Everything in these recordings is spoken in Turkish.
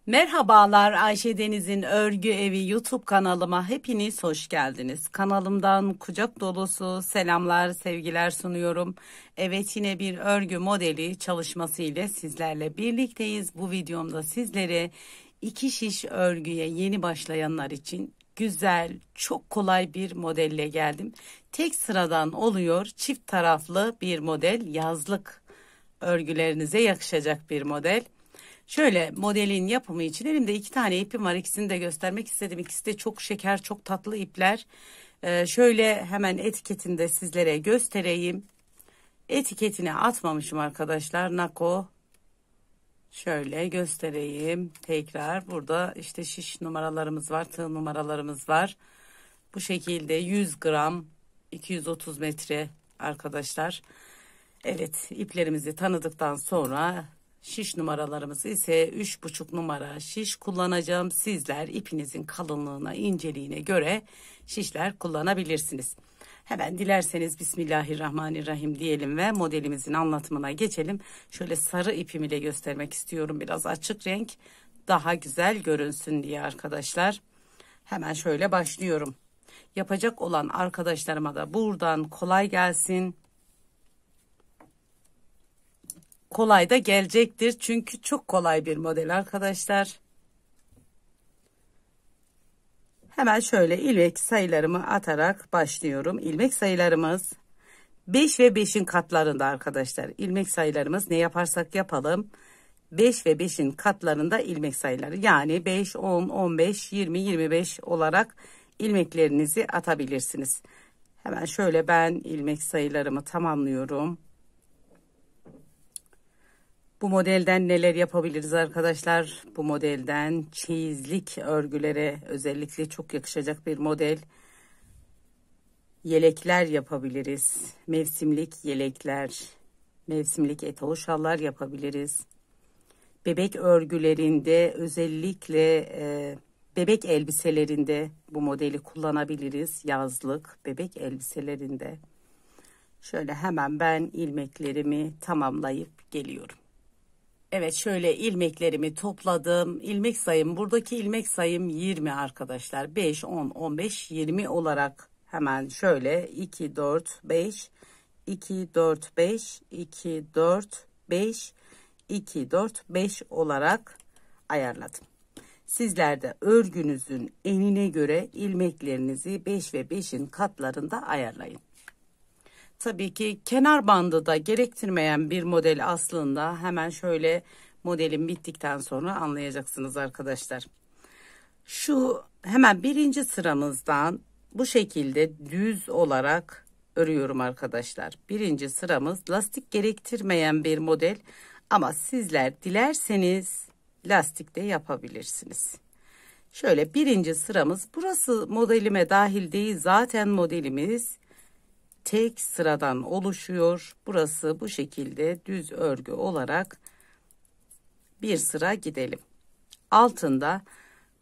Merhabalar, Ayşe Deniz'in Örgü Evi YouTube kanalıma hepiniz hoş geldiniz. Kanalımdan kucak dolusu selamlar, sevgiler sunuyorum. Evet, yine bir örgü modeli çalışması ile sizlerle birlikteyiz. Bu videomda sizlere iki şiş örgüye yeni başlayanlar için güzel, çok kolay bir modelle geldim. Tek sıradan oluyor, çift taraflı bir model, yazlık örgülerinize yakışacak bir model. Şöyle modelin yapımı için elimde iki tane ipim var. İkisini de göstermek istedim. İkisi de çok şeker, çok tatlı ipler. Şöyle hemen etiketini de sizlere göstereyim. Etiketini atmamışım arkadaşlar. Nako. Şöyle göstereyim. Tekrar burada işte şiş numaralarımız var. Tığ numaralarımız var. Bu şekilde 100 gram 230 metre arkadaşlar. Evet, iplerimizi tanıdıktan sonra şiş numaralarımız ise 3,5 numara şiş kullanacağım. Sizler ipinizin kalınlığına, inceliğine göre şişler kullanabilirsiniz. Hemen dilerseniz Bismillahirrahmanirrahim diyelim ve modelimizin anlatımına geçelim. Şöyle sarı ipim ile göstermek istiyorum. Biraz açık renk daha güzel görünsün diye arkadaşlar. Hemen şöyle başlıyorum. Yapacak olan arkadaşlarıma da buradan kolay gelsin. Kolay da gelecektir. Çünkü çok kolay bir model arkadaşlar. Hemen şöyle ilmek sayılarımı atarak başlıyorum. İlmek sayılarımız 5 ve 5'in katlarında arkadaşlar. İlmek sayılarımız ne yaparsak yapalım 5 ve 5'in katlarında ilmek sayıları. Yani 5, 10, 15, 20, 25 olarak ilmeklerinizi atabilirsiniz. Hemen şöyle ben ilmek sayılarımı tamamlıyorum. Bu modelden neler yapabiliriz arkadaşlar? Bu modelden çeyizlik örgülere özellikle çok yakışacak bir model. Yelekler yapabiliriz. Mevsimlik yelekler, mevsimlik eteği şallar yapabiliriz. Bebek örgülerinde özellikle bebek elbiselerinde bu modeli kullanabiliriz. Yazlık bebek elbiselerinde. Şöyle hemen ben ilmeklerimi tamamlayıp geliyorum. Evet, şöyle ilmeklerimi topladım. İlmek sayım, buradaki ilmek sayım 20 arkadaşlar. 5, 10, 15, 20 olarak hemen şöyle 2, 4, 5, 2, 4, 5, 2, 4, 5, 2, 4, 5 olarak ayarladım. Sizler de örgünüzün enine göre ilmeklerinizi 5 ve 5'in katlarında ayarlayın. Tabii ki kenar bandı da gerektirmeyen bir model aslında. Hemen şöyle modelim bittikten sonra anlayacaksınız arkadaşlar. Şu hemen birinci sıramızdan bu şekilde düz olarak örüyorum arkadaşlar. Birinci sıramız lastik gerektirmeyen bir model ama sizler dilerseniz lastik de yapabilirsiniz. Şöyle birinci sıramız, burası modelime dahil değil, zaten modelimiz tek sıradan oluşuyor. Burası bu şekilde düz örgü olarak bir sıra gidelim. Altında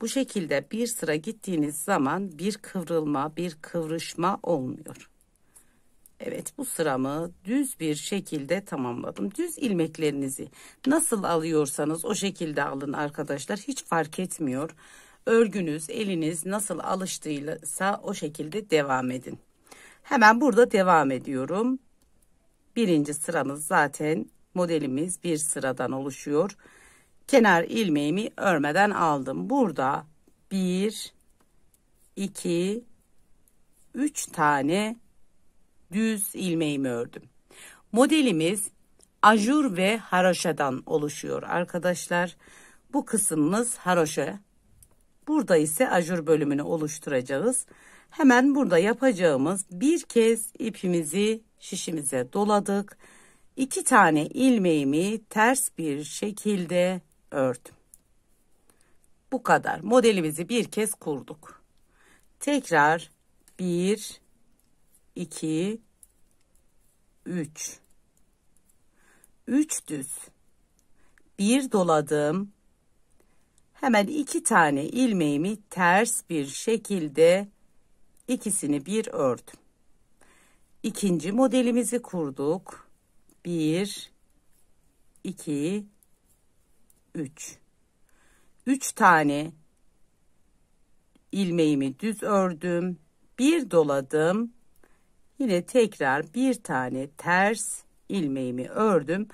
bu şekilde bir sıra gittiğiniz zaman bir kıvrılma, bir kıvrışma olmuyor. Evet, bu sıramı düz bir şekilde tamamladım. Düz ilmeklerinizi nasıl alıyorsanız o şekilde alın arkadaşlar. Hiç fark etmiyor. Örgünüz, eliniz nasıl alıştıysa o şekilde devam edin. Hemen burada devam ediyorum. Birinci sıramız zaten modelimiz bir sıradan oluşuyor. Kenar ilmeğimi örmeden aldım. Burada 1, 2, 3 tane düz ilmeğimi ördüm. Modelimiz ajur ve haroşadan oluşuyor arkadaşlar. Bu kısmımız haroşa. Burada ise ajur bölümünü oluşturacağız. Hemen burada yapacağımız, bir kez ipimizi şişimize doladık. 2 tane ilmeğimi ters bir şekilde ördüm. Bu kadar. Modelimizi bir kez kurduk. Tekrar 1, 2, 3. 3 düz. 1 doladım. Hemen 2 tane ilmeğimi ters bir şekilde ikisini bir ördüm. İkinci modelimizi kurduk. 1, 2, 3. 3 tane ilmeğimi düz ördüm. Bir doladım. Yine tekrar bir tane ters ilmeğimi ördüm.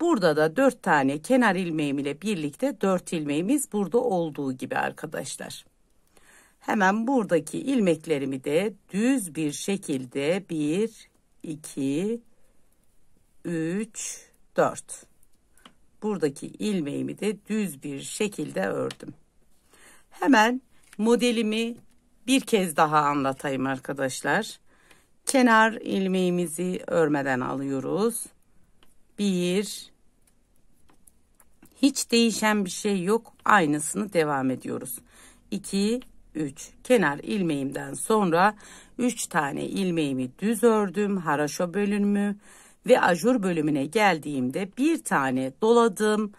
Burada da 4 tane kenar ilmeğim ile birlikte 4 ilmeğimiz burada olduğu gibi arkadaşlar. Hemen buradaki ilmeklerimi de düz bir şekilde 1, 2, 3, 4. Buradaki ilmeğimi de düz bir şekilde ördüm. Hemen modelimi bir kez daha anlatayım arkadaşlar. Kenar ilmeğimizi örmeden alıyoruz. 1, hiç değişen bir şey yok. Aynısını devam ediyoruz. 2, 3. Kenar ilmeğimden sonra 3 tane ilmeğimi düz ördüm. Haraşo bölümü ve ajur bölümüne geldiğimde bir tane doladım.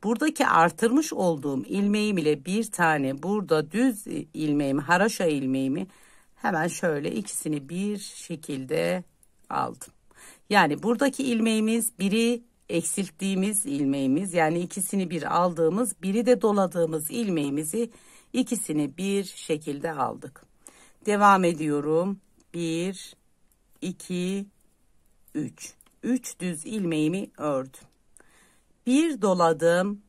Buradaki artırmış olduğum ilmeğim ile bir tane burada düz ilmeğimi, haraşo ilmeğimi hemen şöyle ikisini bir şekilde aldım. Yani buradaki ilmeğimiz, biri eksilttiğimiz ilmeğimiz, yani ikisini bir aldığımız, biri de doladığımız ilmeğimizi ikisini bir şekilde aldık. Devam ediyorum. 1, 2, 3. 3 düz ilmeğimi ördüm. Bir doladım.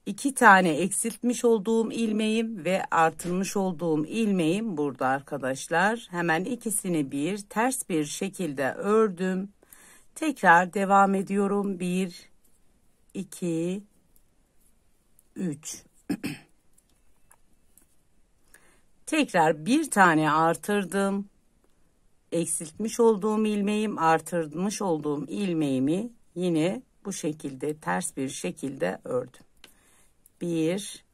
2 tane eksiltmiş olduğum ilmeğim ve artırmış olduğum ilmeğim burada arkadaşlar. Hemen ikisini bir ters bir şekilde ördüm. Tekrar devam ediyorum. 1, 2, 3. Tekrar bir tane artırdım. Eksiltmiş olduğum ilmeğim, artırmış olduğum ilmeğimi yine bu şekilde ters bir şekilde ördüm. 1,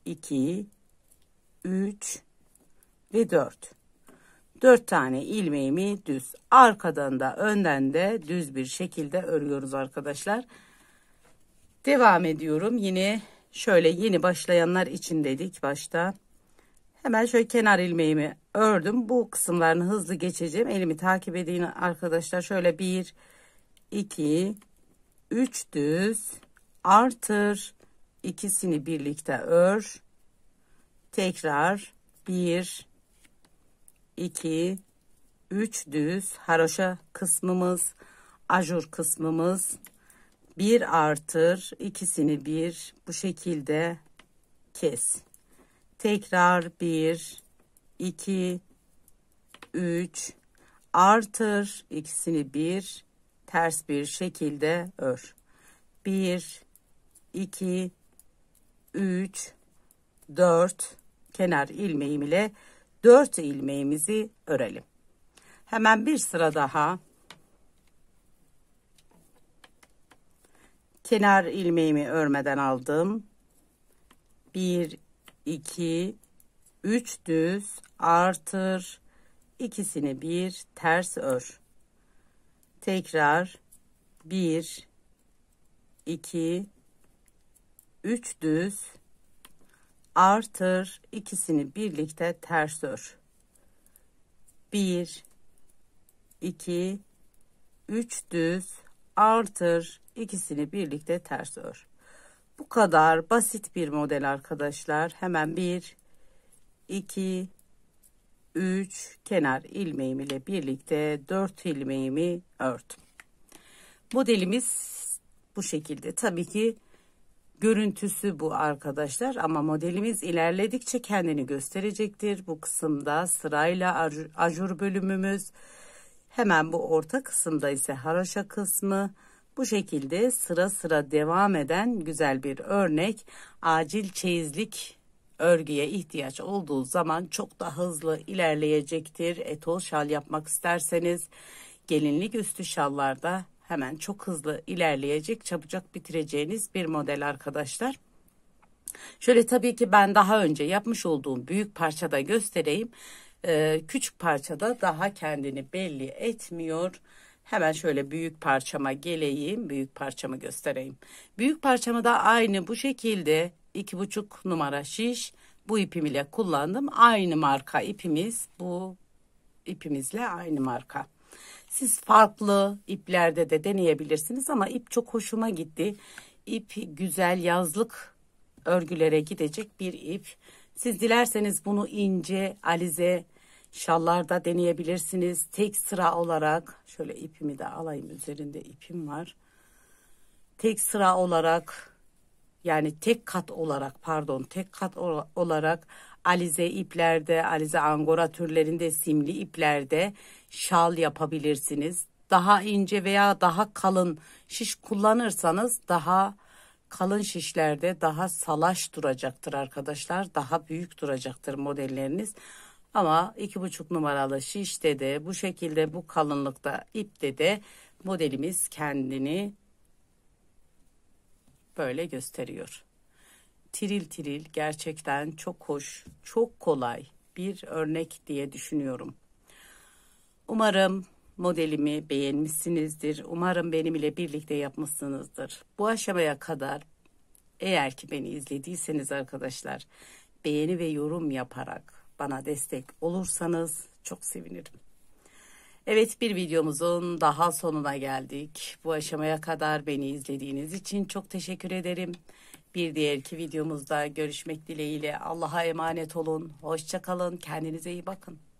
2, 3 ve 4. 4 tane ilmeğimi düz. Arkadan da önden de düz bir şekilde örüyoruz arkadaşlar. Devam ediyorum. Yine şöyle yeni başlayanlar için dedik başta. Hemen şöyle kenar ilmeğimi ördüm. Bu kısımlarını hızlı geçeceğim. Elimi takip edin arkadaşlar. Şöyle 1, 2, 3 düz artır. İkisini birlikte ör. Tekrar 1, 2, 3 düz haroşa kısmımız, ajur kısmımız, bir artır, ikisini bir bu şekilde kes. Tekrar 1, 2, 3 artır, ikisini bir ters bir şekilde ör. 1, 2, 3, 4 kenar ilmeğim ile 4 ilmeğimizi örelim. Hemen bir sıra daha kenar ilmeğimi örmeden aldım. 1, 2, 3 düz artır, ikisini bir ters ör. Tekrar 1, 2, 3 düz artır, ikisini birlikte ters ör. 1, 2, 3 düz artır, ikisini birlikte ters ör. Bu kadar basit bir model arkadaşlar. Hemen 1, 2, 3 kenar ilmeğim ile birlikte 4 ilmeğimi ördüm. Modelimiz bu şekilde. Tabii ki görüntüsü bu arkadaşlar ama modelimiz ilerledikçe kendini gösterecektir. Bu kısımda sırayla ajur bölümümüz, hemen bu orta kısımda ise haroşa kısmı. Bu şekilde sıra sıra devam eden güzel bir örnek. Acil çeyizlik örgüye ihtiyaç olduğu zaman çok da hızlı ilerleyecektir. Etol şal yapmak isterseniz gelinlik üstü şallarda hemen çok hızlı ilerleyecek, çabucak bitireceğiniz bir model arkadaşlar. Şöyle tabii ki ben daha önce yapmış olduğum büyük parçada göstereyim. Küçük parçada daha kendini belli etmiyor. Hemen şöyle büyük parçama geleyim. Büyük parçamı göstereyim. Büyük parçamı da aynı bu şekilde 2,5 numara şiş bu ipim ile kullandım. Aynı marka ipimiz, bu ipimizle aynı marka. Siz farklı iplerde de deneyebilirsiniz ama ip çok hoşuma gitti. İp güzel yazlık örgülere gidecek bir ip. Siz dilerseniz bunu ince alize şallarda deneyebilirsiniz. Tek sıra olarak şöyle ipimi de alayım, üzerinde ipim var. Tek sıra olarak, yani tek kat olarak, pardon, tek kat olarak alize iplerde, alize angora türlerinde, simli iplerde şal yapabilirsiniz. Daha ince veya daha kalın şiş kullanırsanız daha kalın şişlerde daha salaş duracaktır arkadaşlar. Daha büyük duracaktır modelleriniz. Ama 2,5 numaralı şişte de bu şekilde, bu kalınlıkta ipte de modelimiz kendini böyle gösteriyor. Tiril tiril, gerçekten çok hoş, çok kolay bir örnek diye düşünüyorum. Umarım modelimi beğenmişsinizdir. Umarım benim ile birlikte yapmışsınızdır. Bu aşamaya kadar eğer ki beni izlediyseniz arkadaşlar, beğeni ve yorum yaparak bana destek olursanız çok sevinirim. Evet, bir videomuzun daha sonuna geldik. Bu aşamaya kadar beni izlediğiniz için çok teşekkür ederim. Bir diğerki videomuzda görüşmek dileğiyle. Allah'a emanet olun. Hoşça kalın. Kendinize iyi bakın.